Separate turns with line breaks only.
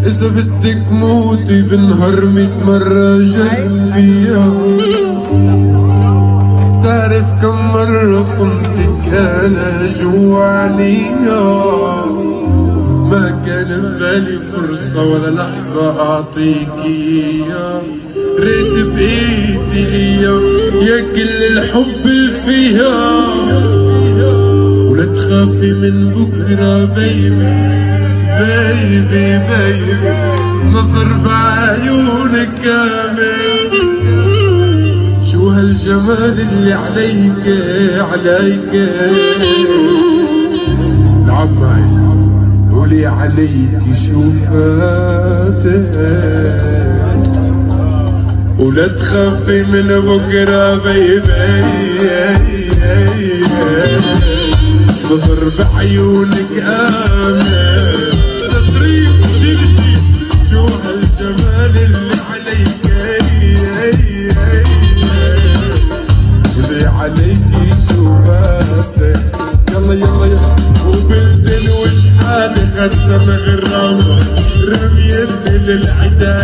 إذا بدك موتي بنهار 100 مرة جنبيها. تعرف كم مرة صمتك أنا جوا عينيا، ما كان ببالي فرصة ولا لحظة أعطيك إياها. ريت بإيدي ليا يا كل الحب اللي فيها، ولا تخافي من بكرة بيبي بيبي بيبي، نظر بعيونك كامل. شو هالجمال اللي عليك عليك، لعب معي قولي عليك شو فاتك، ولا تخافي من بكرة بيبي، نظر بعيونك آمن. تصريف جديد شو هالجمال اللي عليك، واللي عليكي شو فاتك. يلا يلا يلا وبالدن وش حالي خدت من غرامة، رميتني للعدا